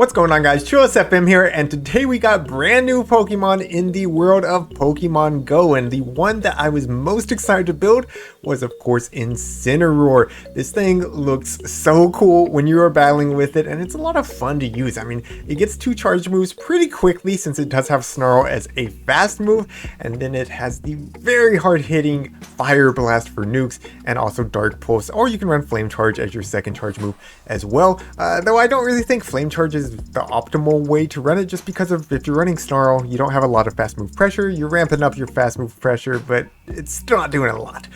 What's going on, guys? ChillisFM here, and today we got brand new Pokemon in the world of Pokemon Go, and the one that I was most excited to build was, of course, Incineroar. This thing looks so cool when you are battling with it, and it's a lot of fun to use. I mean, it gets 2 charge moves pretty quickly since it does have Snarl as a fast move, and then it has the very hard-hitting Fire Blast for nukes, and also Dark Pulse, or you can run Flame Charge as your second charge move as well, though I don't really think Flame Charge is the optimal way to run it, just because of if you're running Snarl, you don't have a lot of fast move pressure. You're ramping up your fast move pressure, but it's still not doing a lot.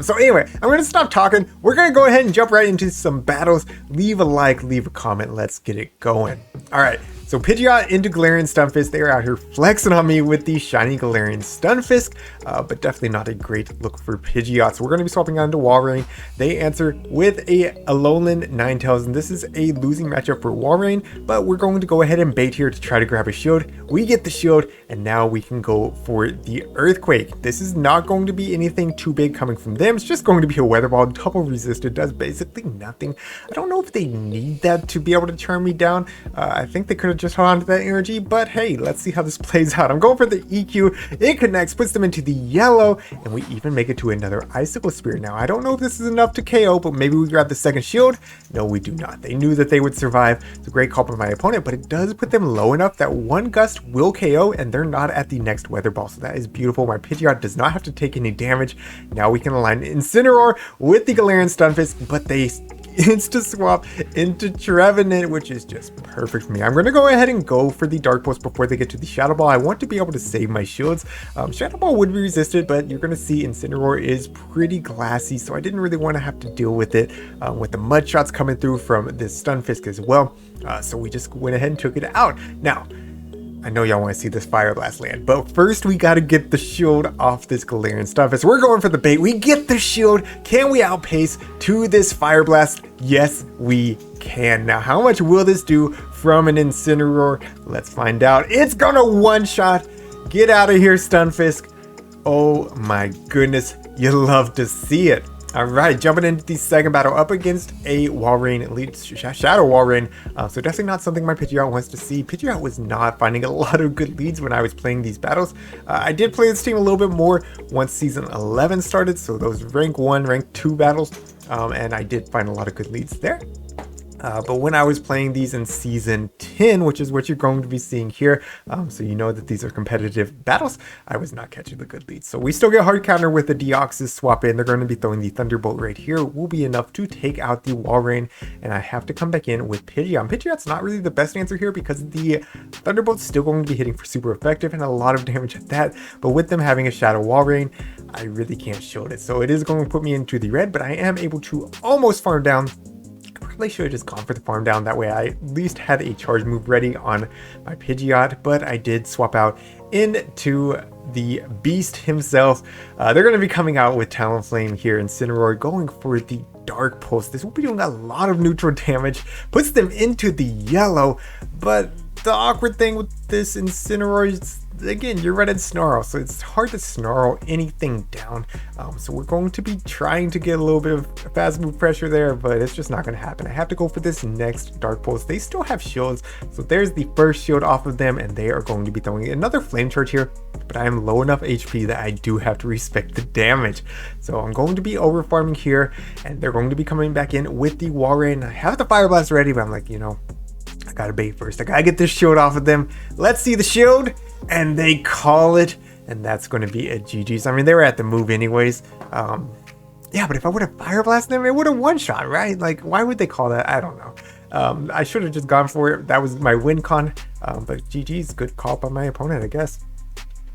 So anyway, I'm going to stop talking. We're going to go ahead and jump right into some battles. Leave a like, leave a comment. Let's get it going. All right. So Pidgeot into Galarian Stunfisk. They are out here flexing on me with the shiny Galarian Stunfisk, but definitely not a great look for Pidgeot. So we're going to be swapping on to Walrein. They answer with a Alolan Ninetales, and this is a losing matchup for Walrein, but we're going to go ahead and bait here to try to grab a shield. We get the shield, and now we can go for the Earthquake. This is not going to be anything too big coming from them. It's just going to be a Weather Ball. Double resisted, does basically nothing. I don't know if they need that to be able to turn me down. I think they could have just hold on to that energy, but hey, let's see how this plays out. I'm going for the EQ. It connects, puts them into the yellow, and we even make it to another Icicle Spear. Now, I don't know if this is enough to KO, but maybe we grab the second shield. No, we do not. They knew that they would survive. It's a great call by my opponent, but it does put them low enough that one gust will KO, and they're not at the next Weather Ball, so that is beautiful. My Pidgeot does not have to take any damage. Now we can align Incineroar with the Galarian Stunfisk, but they insta swap into Trevenant, which is just perfect for me. I'm going to go ahead and go for the Dark Pulse before they get to the Shadow Ball. I want to be able to save my shields. Shadow Ball would be resisted, but you're going to see Incineroar is pretty glassy, so I didn't really want to have to deal with it with the mud shots coming through from this Stunfisk as well. So we just went ahead and took it out. Now, I know y'all want to see this Fire Blast land, but first we got to get the shield off this Galarian Stunfisk. We're going for the bait. We get the shield. Can we outpace to this Fire Blast? Yes, we can. Now, how much will this do from an Incineroar? Let's find out. It's gonna one-shot. Get out of here, Stunfisk. Oh my goodness. You love to see it. Alright, jumping into the second battle up against a Walrein Elite Shadow Walrein. So definitely not something my Pidgeot wants to see. Pidgeot was not finding a lot of good leads when I was playing these battles. I did play this team a little bit more once Season 11 started, so those rank 1, rank 2 battles, and I did find a lot of good leads there. But when I was playing these in Season 10, which is what you're going to be seeing here, so you know that these are competitive battles, I was not catching the good leads. So we still get hard counter with the Deoxys swap in. They're going to be throwing the Thunderbolt right here. Will be enough to take out the Walrein, and I have to come back in with Pidgeot. Pidgeot's not really the best answer here because the Thunderbolt's still going to be hitting for super effective and a lot of damage at that. But with them having a Shadow Walrein, I really can't shield it. So it is going to put me into the red, but I am able to almost farm down. Probably should have just gone for the farm down. That way I at least had a charge move ready on my Pidgeot, but I did swap out into the beast himself. They're going to be coming out with Talonflame here. Incineroar going for the Dark Pulse. This will be doing a lot of neutral damage, puts them into the yellow, but the awkward thing with this Incineroar is, again, you're running Snarl, so it's hard to Snarl anything down. So we're going to be trying to get a little bit of fast move pressure there, but it's just not going to happen. I have to go for this next Dark Pulse. They still have shields, so there's the first shield off of them, and they are going to be throwing another Flame Charge here, but I am low enough HP that I do have to respect the damage. So I'm going to be over farming here, and they're going to be coming back in with the Walrein. I have the Fire Blast ready, but I'm like, you know, I gotta bait first. I gotta get this shield off of them. Let's see the shield, and they call it, and that's going to be a GG's. I mean, they were at the move anyways. Yeah, but if I would have Fire Blasted them, it would have one-shot, right? Like, why would they call that? I don't know. I should have just gone for it. That was my win con, but GG's. Good call by my opponent, I guess.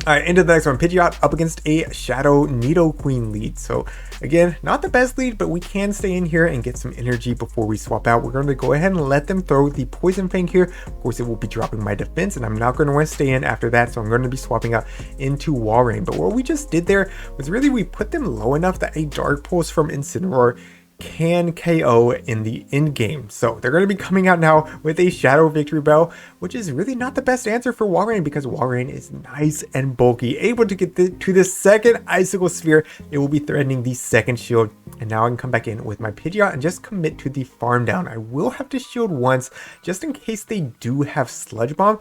All right, into the next one. Pidgeot up against a Shadow Nidoqueen lead. So again, not the best lead, but we can stay in here and get some energy before we swap out. We're going to go ahead and let them throw the Poison Fang here. Of course, it will be dropping my defense, and I'm not going to want to stay in after that, so I'm going to be swapping out into Walrein. But what we just did there was really we put them low enough that a Dark Pulse from Incineroar can KO in the end game. So they're going to be coming out now with a Shadow Victory Bell, which is really not the best answer for Walrein because Walrein is nice and bulky, able to get to the second Icicle Sphere. It will be threatening the second shield, and now I can come back in with my Pidgeot and just commit to the farm down. I will have to shield once just in case they do have Sludge Bomb,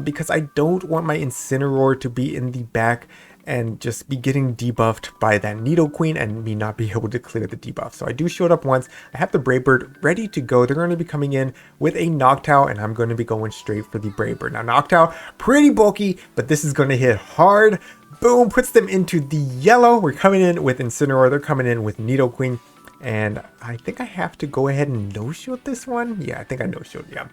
because I don't want my Incineroar to be in the back and just be getting debuffed by that Nidoqueen and me not be able to clear the debuff. So I do shield up once. I have the Brave Bird ready to go. They're going to be coming in with a Noctowl, and I'm going to be going straight for the Brave Bird. Now Noctowl, pretty bulky, but this is going to hit hard. Boom, puts them into the yellow. We're coming in with Incineroar. They're coming in with Nidoqueen. And I think I have to go ahead and no-shield this one. Yeah, I think I no-shield, yeah.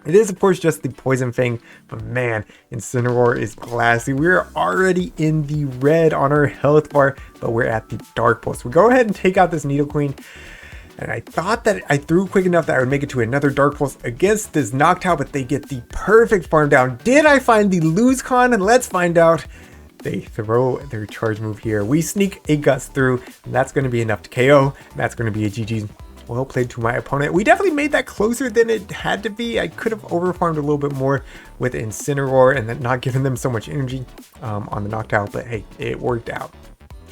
It is, of course, just the Poison Fang, but man, Incineroar is classy. We're already in the red on our health bar, but we're at the Dark Pulse. We go ahead and take out this Nidoqueen, and I thought that I threw quick enough that I would make it to another Dark Pulse against this Noctowl, but they get the perfect farm down. Did I find the lose con? And let's find out. They throw their charge move here. We sneak a Gust through, and that's going to be enough to KO. That's going to be a GG. Well played to my opponent. We definitely made that closer than it had to be. I could have overfarmed a little bit more with Incineroar and then not giving them so much energy on the Noctowl, but hey, it worked out.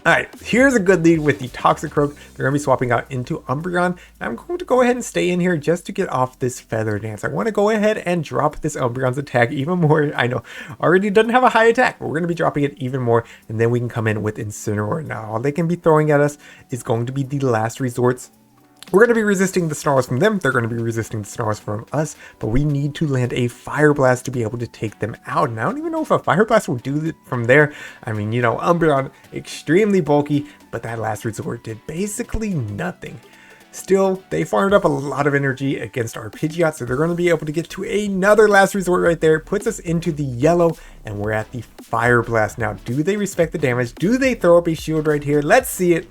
Alright, here's a good lead with the Toxicroak. They're going to be swapping out into Umbreon. I'm going to go ahead and stay in here just to get off this Feather Dance. I want to go ahead and drop this Umbreon's attack even more. I know, already doesn't have a high attack, but we're going to be dropping it even more, and then we can come in with Incineroar. Now, all they can be throwing at us is going to be the last resorts. We're going to be resisting the Snarls from them. They're going to be resisting the Snarls from us. But we need to land a Fire Blast to be able to take them out. And I don't even know if a Fire Blast will do it from there. I mean, you know, Umbreon, extremely bulky. But that last resort did basically nothing. Still, they farmed up a lot of energy against our Pidgeot. So they're going to be able to get to another last resort right there. Puts us into the yellow. And we're at the Fire Blast. Now, do they respect the damage? Do they throw up a shield right here? Let's see it.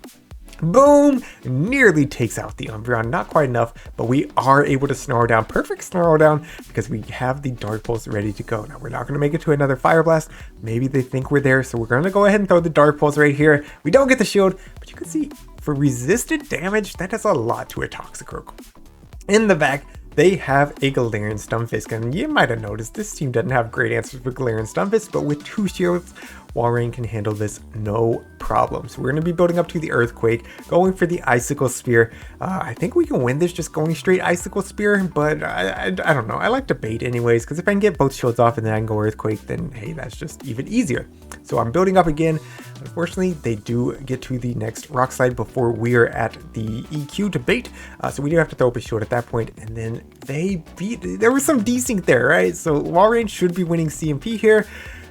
Boom! Nearly takes out the Umbreon. Not quite enough, but we are able to Snarl down. Perfect Snarl down because we have the Dark Pulse ready to go. Now, we're not going to make it to another Fire Blast. Maybe they think we're there, so we're going to go ahead and throw the Dark Pulse right here. We don't get the shield, but you can see for resisted damage, that does a lot to a Toxicroak. In the back, they have a Galarian Stunfisk, and you might have noticed this team doesn't have great answers for Galarian Stunfisk, but with 2 shields, Walrein can handle this no problem. So we're going to be building up to the Earthquake, going for the Icicle Spear. I think we can win this just going straight Icicle Spear, but I don't know. I like to bait anyways, because if I can get both shields off and then I can go Earthquake, then hey, that's just even easier. So I'm building up again. Unfortunately, they do get to the next Rock Slide before we are at the EQ to bait. So we do have to throw up a shield at that point, and then they beat. There was some desync there, right? So Walrein should be winning CMP here.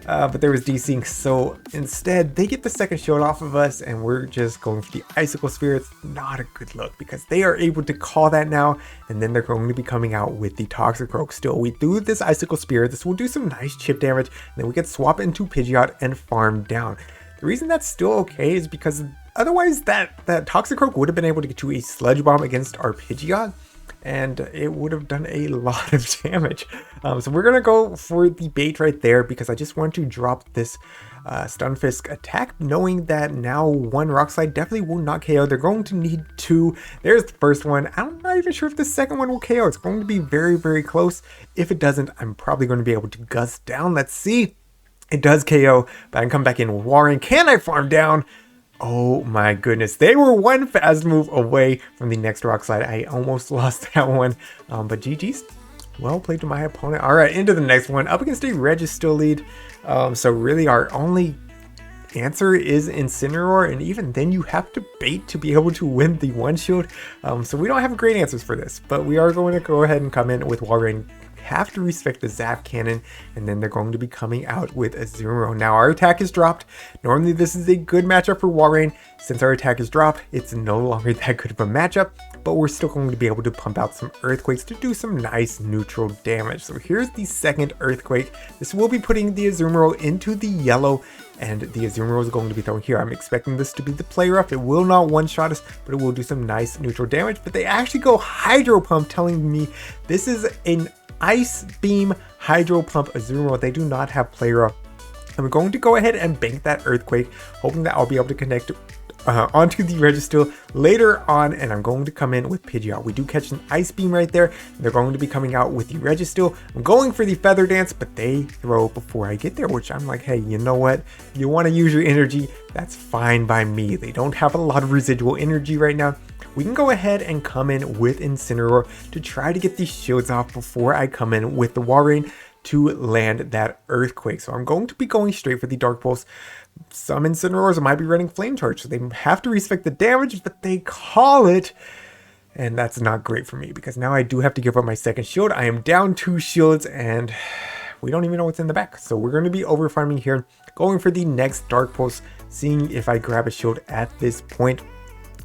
But there was desync, so instead they get the second shield off of us and we're just going for the Icicle Spear. It's not a good look because they are able to call that now, and then they're going to be coming out with the Toxicroak. Still, we do this Icicle Spear. This will do some nice chip damage, and then we can swap into Pidgeot and farm down. The reason that's still okay is because otherwise that Toxicroak would have been able to get to a Sludge Bomb against our Pidgeot, and it would have done a lot of damage. So we're gonna go for the bait right there because I just want to drop this Stunfisk attack, knowing that now 1 Rock Slide definitely will not KO. They're going to need 2. There's the first one. I'm not even sure if the second one will KO. It's going to be very, very close. If it doesn't, I'm probably going to be able to Gust down. Let's see. It does KO, but I can come back in with Walrein. Can I farm down? Oh my goodness, they were 1 fast move away from the next Rock Slide. I almost lost that one, but GG's. Well played to my opponent. All right, into the next one. Up against a Registeel lead. So really our only answer is Incineroar, and even then you have to bait to be able to win the 1 shield. So we don't have great answers for this, but we are going to go ahead and come in with Walrein. Have to respect the Zap Cannon, and then they're going to be coming out with a Incineroar. Now our attack is dropped. Normally this is a good matchup for Walrein. Since our attack is dropped, it's no longer that good of a matchup, but we're still going to be able to pump out some Earthquakes to do some nice neutral damage. So here's the second Earthquake. This will be putting the Incineroar into the yellow, and the Incineroar is going to be thrown here. I'm expecting this to be the play rough. It will not one-shot us, but it will do some nice neutral damage. But they actually go Hydro Pump, telling me this is an Ice Beam Hydro Pump Incineroar. They do not have play rough. And we're going to go ahead and bank that Earthquake, hoping that I'll be able to connect onto the Registeel later on, and I'm going to come in with Pidgeot. We do catch an Ice Beam right there. They're going to be coming out with the Registeel. I'm going for the Feather Dance, but they throw before I get there, which I'm like, hey, you know what? If you want to use your energy, that's fine by me. They don't have a lot of residual energy right now. We can go ahead and come in with Incineroar to try to get these shields off before I come in with the Walrein to land that Earthquake. So I'm going to be going straight for the Dark Pulse. Some Incineroars might be running Flame Charge, so they have to respect the damage, but they call it. And that's not great for me, because now I do have to give up my second shield. I am down 2 shields, and we don't even know what's in the back. So we're going to be over farming here, going for the next Dark Pulse, seeing if I grab a shield at this point.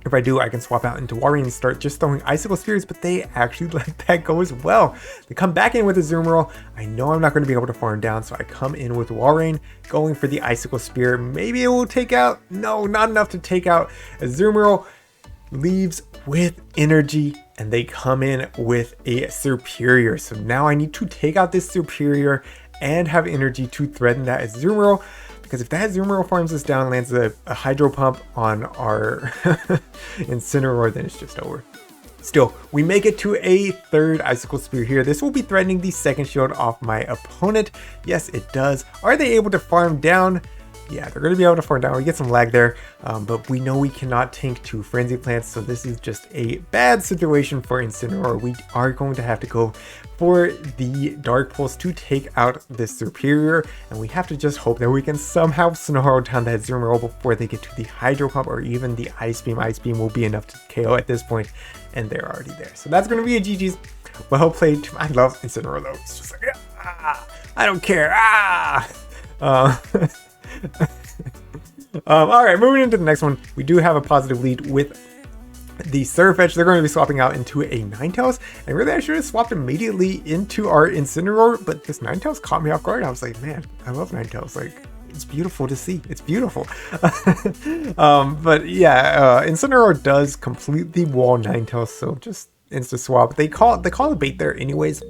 If I do, I can swap out into Walrein and start just throwing Icicle Spears, but they actually let that go as well. They come back in with a Azumarill. I know I'm not going to be able to farm down, so I come in with Walrein, going for the Icicle Spear. Maybe it will take out. No, not enough to take out. Azumarill leaves with energy, and they come in with a Superior. So now I need to take out this Superior and have energy to threaten that Azumarill. Because if that Azumarill farms us down, lands a Hydro Pump on our Incineroar, then it's just over. Still, we make it to a third Icicle Spear here. This will be threatening the second shield off my opponent. Yes, it does. Are they able to farm down? Yeah, they're going to be able to farm down. We get some lag there, but we know we cannot tank 2 Frenzy Plants, so this is just a bad situation for Incineroar. We are going to have to go for the Dark Pulse to take out this Superior, and we have to just hope that we can somehow snarl down that Azumarill before they get to the Hydro Pump, or even the Ice Beam. Ice Beam will be enough to KO at this point, and they're already there. So that's going to be a GG's. Well played. I love Incineroar though. It's just like, I don't care. All right, moving into the next one, we do have a positive lead with the Surfetch. They're going to be swapping out into a Ninetales, and really I should have swapped immediately into our Incineroar, but this Ninetales caught me off guard. I was like, man, I love Ninetales. Like, it's beautiful to see. It's beautiful. But yeah, Incineroar does completely wall Ninetales, so just insta swap. They call the bait there anyways.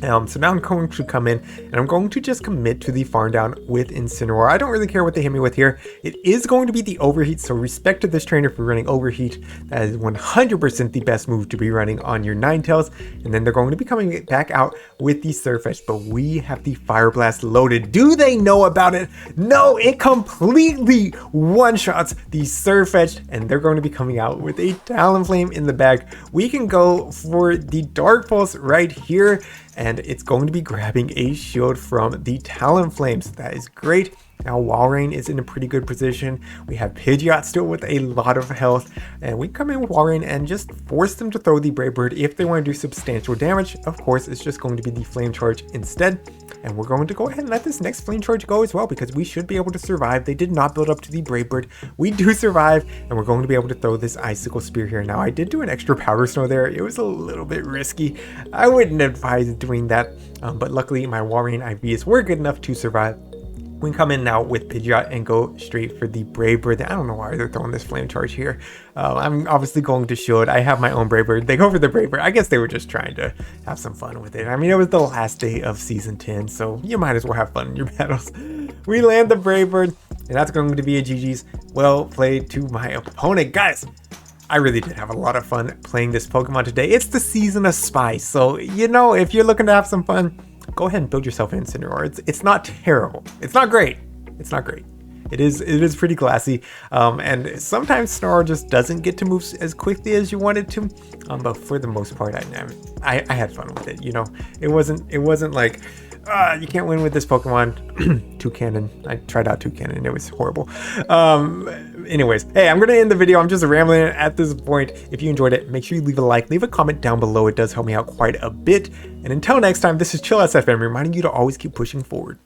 So now I'm going to come in, and I'm going to just commit to the farm down with Incineroar. I don't really care what they hit me with here. It is going to be the Overheat, so respect to this trainer for running Overheat. That is 100% the best move to be running on your Ninetales. And then they're going to be coming back out with the Surfetch, but we have the Fire Blast loaded. Do they know about it? No, it completely one-shots the Surfetch, and they're going to be coming out with a Talonflame in the bag. We can go for the Dark Pulse right here, and it's going to be grabbing a shield from the Talonflame. So that is great. Now Walrein is in a pretty good position. We have Pidgeot still with a lot of health, and we come in with Walrein and just force them to throw the Brave Bird if they want to do substantial damage. Of course, it's just going to be the Flame Charge instead, and we're going to go ahead and let this next Flame Charge go as well, because we should be able to survive. They did not build up to the Brave Bird. We do survive, and we're going to be able to throw this Icicle Spear here. Now I did do an extra Powder Snow there. It was a little bit risky. I wouldn't advise doing that, but luckily my Walrein IVs were good enough to survive. We can come in now with Pidgeot and go straight for the Brave Bird. I don't know why they're throwing this Flame Charge here. I'm obviously going to shield. I have my own Brave Bird. They go for the Brave Bird. I guess they were just trying to have some fun with it. I mean, it was the last day of Season 10, so you might as well have fun in your battles. We land the Brave Bird, and that's going to be a GG's. Well played to my opponent. Guys, I really did have a lot of fun playing this Pokemon today. It's the season of Spice, so, you know, if you're looking to have some fun, go ahead and build yourself an Incineroar. It's not terrible. It's not great. It's not great. It is pretty classy. And sometimes Snarl just doesn't get to move as quickly as you want it to. But for the most part, I had fun with it. You know, it wasn't like you can't win with this Pokemon. Toucannon. I tried out Toucannon. It was horrible. Anyways, hey, I'm gonna end the video. I'm just rambling at this point. If you enjoyed it, make sure you leave a like, leave a comment down below. It does help me out quite a bit. And until next time, this is ChillisFM reminding you to always keep pushing forward.